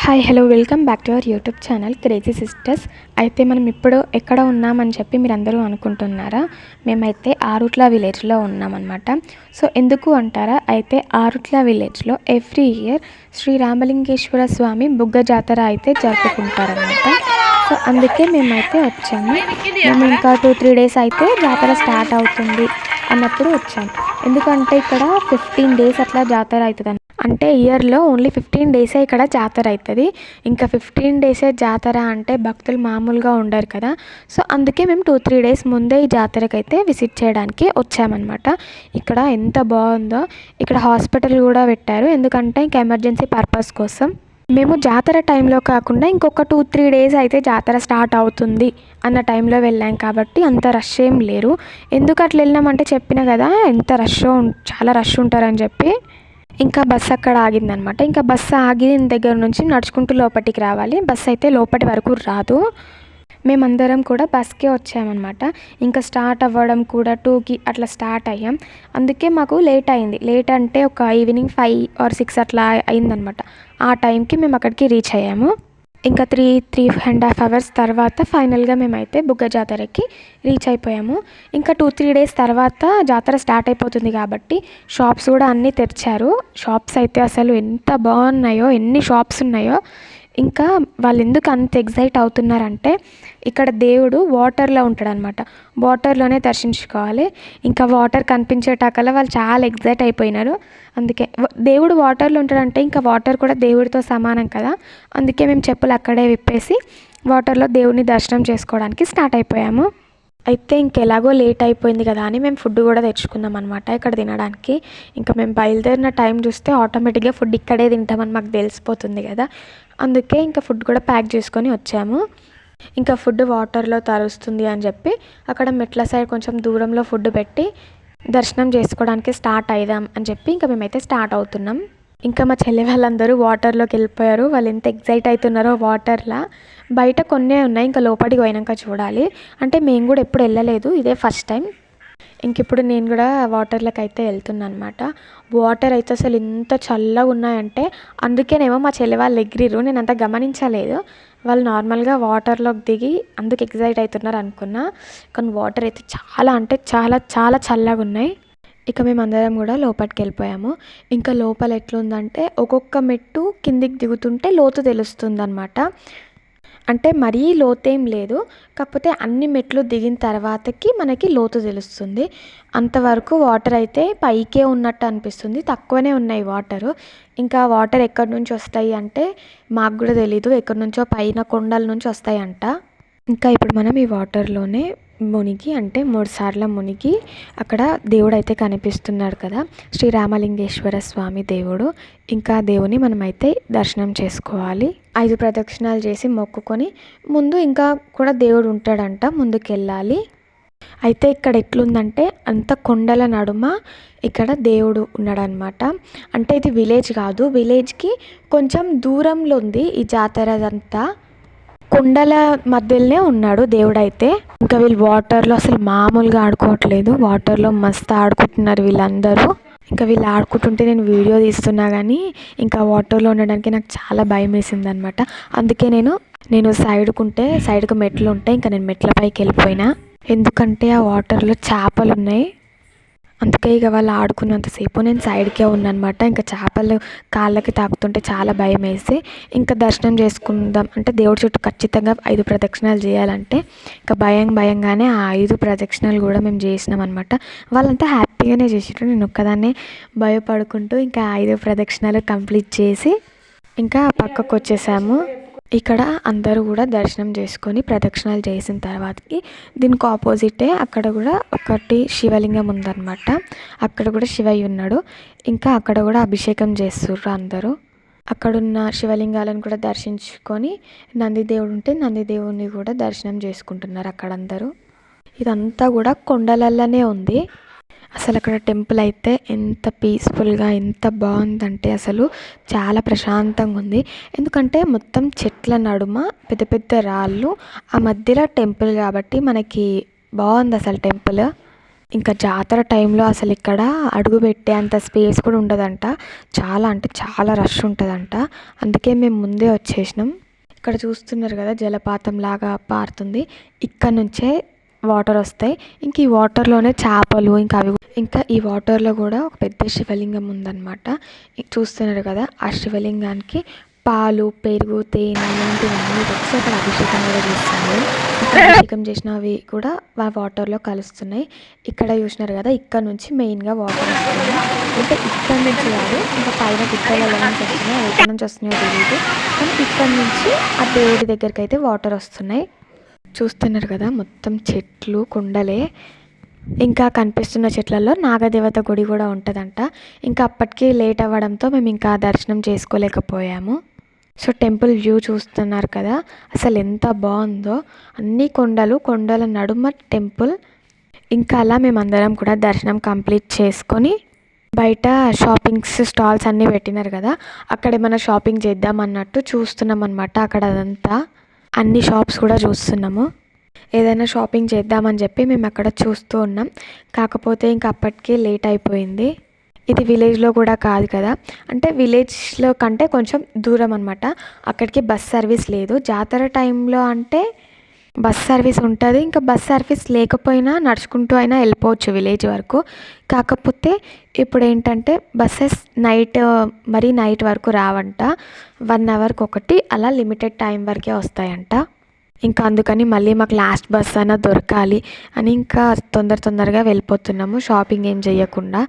Hi hello welcome back to our YouTube channel crazy sisters. అయితే మనం ఇప్పుడు ఎక్కడ ఉన్నామని చెప్పి మీరు అందరూ అనుకుంటున్నారా? మేమైతే ఆరుట్ల విలేజ్లో ఉన్నామన్నమాట. సో ఎందుకు అంటారా? అయితే ఆరుట్ల విలేజ్లో ఎవ్రీ ఇయర్ శ్రీ రామలింగేశ్వర స్వామి బుగ్గ జాతర అయితే జరుపుకుంటారన్నమాట. సో అందుకే మేమైతే వచ్చాము. మేము ఇంకా 2-3 డేస్ అయితే జాతర స్టార్ట్ అవుతుంది అన్నప్పుడు వచ్చాము. ఎందుకంటే ఇక్కడ 15 డేస్ అట్లా జాతర అవుతుంది. అంటే ఇయర్లో ఓన్లీ 15 డేసే ఇక్కడ జాతర అవుతుంది. ఇంకా 15 డేసే జాతర అంటే భక్తులు మామూలుగా ఉండరు కదా. సో అందుకే మేము 2-3 డేస్ ముందే ఈ జాతరకి అయితే విజిట్ చేయడానికి వచ్చామన్నమాట. ఇక్కడ ఎంత బాగుందో. ఇక్కడ హాస్పిటల్ కూడా పెట్టారు, ఎందుకంటే ఇంకా ఎమర్జెన్సీ పర్పస్ కోసం. మేము జాతర టైంలో కాకుండా ఇంకొక 2-3 డేస్ అయితే జాతర స్టార్ట్ అవుతుంది అన్న టైంలో వెళ్ళాం కాబట్టి అంత రష్ ఏం లేరు. ఎందుకు అట్లా వెళ్ళామంటే చెప్పిన కదా ఎంత రష్, చాలా రష్ ఉంటారని చెప్పి. ఇంకా బస్సు అక్కడ ఆగిందనమాట. ఇంకా బస్సు ఆగిన దగ్గర నుంచి నడుచుకుంటూ లోపలికి రావాలి. బస్సు అయితే లోపటి వరకు రాదు. మేమందరం కూడా బస్కే వచ్చామన్నమాట. ఇంకా స్టార్ట్ అవ్వడం కూడా 2కి అట్లా స్టార్ట్ అయ్యాం. అందుకే మాకు లేట్ అయింది. లేట్ అంటే ఒక ఈవినింగ్ 5 or 6 అట్లా అయిందనమాట. ఆ టైంకి మేము అక్కడికి రీచ్ అయ్యాము. ఇంకా 3.5 అవర్స్ తర్వాత ఫైనల్గా మేమైతే బుగ్గ జాతరకి రీచ్ అయిపోయాము. ఇంకా 2-3 డేస్ తర్వాత జాతర స్టార్ట్ అయిపోతుంది కాబట్టి షాప్స్ కూడా అన్నీ తెరిచారు. షాప్స్ అయితే అసలు ఎంత బాగున్నాయో, ఎన్ని షాప్స్ ఉన్నాయో. ఇంకా వాళ్ళు ఎందుకు అంత ఎగ్జైట్ అవుతున్నారంటే ఇక్కడ దేవుడు వాటర్లో ఉంటాడనమాట. వాటర్లోనే దర్శించుకోవాలి. ఇంకా వాటర్ కనిపించేటాకల్లా వాళ్ళు చాలా ఎగ్జైట్ అయిపోయినారు. అందుకే దేవుడు వాటర్లో ఉంటాడంటే ఇంకా వాటర్ కూడా దేవుడితో సమానం కదా. అందుకే మేము చెప్పులు అక్కడే విప్పేసి వాటర్లో దేవుడిని దర్శనం చేసుకోవడానికి స్టార్ట్ అయిపోయాము. అయితే ఇంకెలాగో లేట్ అయిపోయింది కదా అని మేము ఫుడ్ కూడా తెచ్చుకున్నాం అనమాట ఇక్కడ తినడానికి. ఇంకా మేము బయలుదేరిన టైం చూస్తే ఆటోమేటిక్గా ఫుడ్ ఇక్కడే తింటామని మాకు తెలిసిపోతుంది కదా. అందుకే ఇంకా ఫుడ్ కూడా ప్యాక్ చేసుకొని వచ్చాము. ఇంకా ఫుడ్ వాటర్లో తరుస్తుంది అని చెప్పి అక్కడ మెట్ల సైడ్ కొంచెం దూరంలో ఫుడ్ పెట్టి దర్శనం చేసుకోవడానికి స్టార్ట్ అయిదాం అని చెప్పి ఇంకా మేమైతే స్టార్ట్ అవుతున్నాం. ఇంకా మా చెల్లి వాళ్ళందరూ వాటర్లోకి వెళ్ళిపోయారు. వాళ్ళు ఎంత ఎగ్జైట్ అవుతున్నారో వాటర్లో. బయట కొన్నే ఉన్నాయి, ఇంకా లోపలికి పోయినాక చూడాలి. అంటే మేము కూడా ఎప్పుడు వెళ్ళలేదు, ఇదే ఫస్ట్ టైం. ఇంక ఇప్పుడు నేను కూడా వాటర్లోకి అయితే వెళ్తున్నాను అనమాట. వాటర్ అయితే అసలు ఎంత చల్లగా ఉన్నాయంటే అందుకేనేమో మా చెల్లి వాళ్ళు ఎగిరిరు, నేను అంత గమనించలేదు. వాళ్ళు నార్మల్గా వాటర్లోకి దిగి అందుకు ఎగ్జైట్ అవుతున్నారు అనుకున్నా. కానీ వాటర్ అయితే చాలా అంటే చాలా చాలా చల్లగా ఉన్నాయి. ఇక మేమందరం కూడా లోపలికి వెళ్ళిపోయాము. ఇంకా లోపల ఎట్లుందంటే ఒక్కొక్క మెట్టు కిందికి దిగుతుంటే లోతు తెలుస్తుంది అనమాట. అంటే మరీ లోతేం లేదు, కాకపోతే అన్ని మెట్లు దిగిన తర్వాతకి మనకి లోతు తెలుస్తుంది. అంతవరకు వాటర్ అయితే పైకే ఉన్నట్టు అనిపిస్తుంది, తక్కువనే ఉన్నాయి వాటరు. ఇంకా వాటర్ ఎక్కడి నుంచి వస్తాయి అంటే మాకు కూడా తెలీదు, ఎక్కడి నుంచో పైన కొండల నుంచి వస్తాయంట. ఇంకా ఇప్పుడు మనం ఈ వాటర్లోనే మునిగి అంటే 3 సార్లు మునిగి అక్కడ దేవుడు అయితే కనిపిస్తున్నాడు కదా, శ్రీ రామలింగేశ్వర స్వామి దేవుడు. ఇంకా దేవుని మనమైతే దర్శనం చేసుకోవాలి. 5 ప్రదక్షిణాలు చేసి మొక్కుకొని ముందు ఇంకా కూడా దేవుడు ఉంటాడంట, ముందుకెళ్ళాలి. అయితే ఇక్కడ ఎట్లుందంటే అంత కొండల నడుమ ఇక్కడ దేవుడు ఉన్నాడనమాట. అంటే ఇది విలేజ్ కాదు, విలేజ్కి కొంచెం దూరంలో ఉంది ఈ జాతర అంతా. కొండల మధ్యలోనే ఉన్నాడు దేవుడైతే. ఇంకా వీళ్ళు వాటర్లో అసలు మామూలుగా ఆడుకోవట్లేదు, వాటర్లో మస్తు ఆడుకుంటున్నారు వీళ్ళందరూ. ఇంకా వీళ్ళు ఆడుకుంటుంటే నేను వీడియో తీస్తున్నా కానీ ఇంకా వాటర్లో ఉండడానికి నాకు చాలా భయం వేసింది అనమాట. అందుకే నేను సైడ్కు మెట్లు ఉంటాయి, ఇంకా నేను మెట్ల పైకి వెళ్ళిపోయినా. ఎందుకంటే ఆ వాటర్లో చేపలు ఉన్నాయి. అందుకే ఇక వాళ్ళు ఆడుకున్నంతసేపు నేను సైడ్కే ఉన్నానమాట. ఇంకా చేపలు కాళ్ళకి తాకుతుంటే చాలా భయం వేసి ఇంకా దర్శనం చేసుకుందాం అంటే దేవుడి చుట్టూ ఖచ్చితంగా 5 ప్రదక్షిణాలు చేయాలంటే ఇంకా భయంగానే ఆ 5 ప్రదక్షిణాలు కూడా మేము చేసినాం అనమాట. వాళ్ళంతా హ్యాపీగానే చేసిర్రు, నేను ఒక్కదాన్నే భయపడుకుంటూ ఇంకా 5 ప్రదక్షిణాలు కంప్లీట్ చేసి ఇంకా పక్కకు వచ్చేసాము. ఇక్కడ అందరూ కూడా దర్శనం చేసుకొని ప్రదక్షిణాలు చేసిన తర్వాతకి దీనికి ఆపోజిటే అక్కడ కూడా ఒకటి శివలింగం ఉందన్నమాట. అక్కడ కూడా శివయ్య ఉన్నాడు. ఇంకా అక్కడ కూడా అభిషేకం చేస్తుర్రు అందరూ. అక్కడున్న శివలింగాలను కూడా దర్శించుకొని నందిదేవుడు ఉంటే నందిదేవుడిని కూడా దర్శనం చేసుకుంటున్నారు అక్కడ అందరూ. ఇదంతా కూడా కొండలల్లనే ఉంది. అసలు అక్కడ టెంపుల్ అయితే ఎంత పీస్ఫుల్గా ఎంత బాగుందంటే అసలు చాలా ప్రశాంతంగా ఉంది. ఎందుకంటే మొత్తం చెట్ల నడుమ పెద్ద పెద్ద రాళ్ళు, ఆ మధ్యలో టెంపుల్ కాబట్టి మనకి బాగుంది అసలు టెంపుల్. ఇంకా జాతర టైంలో అసలు ఇక్కడ అడుగు పెట్టే అంత స్పేస్ కూడా ఉండదంట. చాలా అంటే చాలా రష్ ఉంటుందంట. అందుకే మేము ముందే వచ్చేసినాం. ఇక్కడ చూస్తున్నారు కదా, జలపాతం లాగా పారుతుంది. ఇక్కడ నుంచే వాటర్ వస్తాయి. ఇంక ఈ వాటర్లోనే చేపలు ఇంకా ఈ వాటర్లో కూడా ఒక పెద్ద శివలింగం ఉందన్నమాట. చూస్తున్నారు కదా, ఆ శివలింగానికి పాలు, పెరుగు, తేనె ఇలాంటివన్నీ తెచ్చి అక్కడ అభిషేకం కూడా చేస్తున్నారు. ఇక్కడ అభిషేకం చేసినవి కూడా ఆ వాటర్లో కలుస్తున్నాయి. ఇక్కడ చూసినారు కదా, ఇక్కడ నుంచి మెయిన్గా వాటర్ వస్తుంది. అంటే ఇక్కడ నుంచి కాదు, ఇంకా పైన గుట్టలలో నుంచి వస్తున్నాయి. ఎక్కడి నుంచి వస్తున్నాయో తెలియదు, కానీ ఇక్కడ నుంచి ఆ దేవుడి దగ్గరికి అయితే వాటర్ వస్తున్నాయి. చూస్తున్నారు కదా, మొత్తం చెట్లు, కొండలే. ఇంకా కనిపిస్తున్న చెట్లలో నాగదేవత గుడి కూడా ఉంటుందంట. ఇంకా అప్పటికి లేట్ అవ్వడంతో మేము ఇంకా దర్శనం చేసుకోలేకపోయాము. సో టెంపుల్ వ్యూ చూస్తున్నారు కదా, అసలు ఎంత బాగుందో. అన్ని కొండల నడుమ టెంపుల్. ఇంకా అలా మేమందరం కూడా దర్శనం కంప్లీట్ చేసుకొని బయట షాపింగ్స్ స్టాల్స్ అన్నీ పెట్టినారు కదా, అక్కడ ఏమైనా షాపింగ్ చేద్దాం అన్నట్టు చూస్తున్నాం అనమాట. అక్కడ అదంతా అన్ని షాప్స్ కూడా చూస్తున్నాము. ఏదైనా షాపింగ్ చేద్దామని చెప్పి మేము అక్కడ చూస్తూ ఉన్నాం. కాకపోతే ఇంకా అప్పటికే లేట్ అయిపోయింది. ఇది విలేజ్లో కూడా కాదు కదా, అంటే విలేజ్లో కంటే కొంచెం దూరం అనమాట. అక్కడికి బస్ సర్వీస్ లేదు. జాతర టైంలో అంటే బస్ సర్వీస్ ఉంటుంది. ఇంకా బస్ సర్వీస్ లేకపోయినా నడుచుకుంటూ అయినా వెళ్ళిపోవచ్చు విలేజ్ వరకు. కాకపోతే ఇప్పుడు ఏంటంటే బస్సెస్ మరీ నైట్ వరకు రావంట. 1 అవర్కి ఒకటి అలా లిమిటెడ్ టైం వరకే వస్తాయంట. ఇంకా అందుకని మళ్ళీ మాకు లాస్ట్ బస్ అయినా దొరకాలి అని ఇంకా తొందరగా వెళ్ళిపోతున్నాము, షాపింగ్ ఏం చేయకుండా.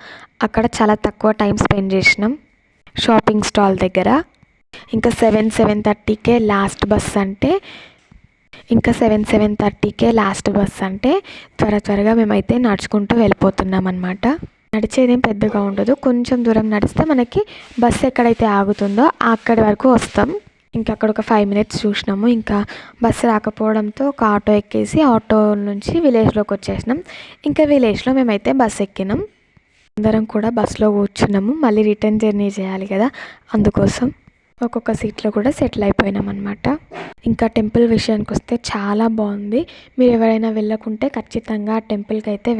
అక్కడ చాలా తక్కువ టైం స్పెండ్ చేసినాం షాపింగ్ స్టాల్ దగ్గర. ఇంకా 7:30కే లాస్ట్ బస్ అంటే త్వరగా మేమైతే నడుచుకుంటూ వెళ్ళిపోతున్నాం అనమాట. నడిచేదేం పెద్దగా ఉండదు, కొంచెం దూరం నడిస్తే మనకి బస్సు ఎక్కడైతే ఆగుతుందో అక్కడి వరకు వస్తాం. ఇంకా అక్కడ ఒక 5 మినిట్స్ చూసినాము. ఇంకా బస్సు రాకపోవడంతో ఒక ఆటో ఎక్కేసి ఆటో నుంచి విలేజ్లోకి వచ్చేసినాం. ఇంకా విలేజ్లో మేమైతే బస్సు ఎక్కినాం. అందరం కూడా బస్సులో కూర్చున్నాము. మళ్ళీ రిటర్న్ జర్నీ చేయాలి కదా, అందుకోసం ఒక్కొక్క సీట్లో కూడా సెటిల్ అయిపోయినాం అనమాట. ఇంకా టెంపుల్ విషయానికి వస్తే చాలా బాగుంది. మీరు ఎవరైనా వెళ్ళకుంటే ఖచ్చితంగా ఆ టెంపుల్కి అయితే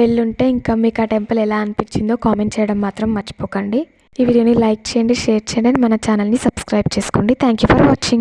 వెళ్ళుంటే ఇంకా మీకు ఆ టెంపుల్ ఎలా అనిపించిందో కామెంట్ చేయడం మాత్రం మర్చిపోకండి. ఈ వీడియోని లైక్ చేయండి, షేర్ చేయండి, మన ఛానల్ని సబ్స్క్రైబ్ చేసుకోండి. Thank you for watching.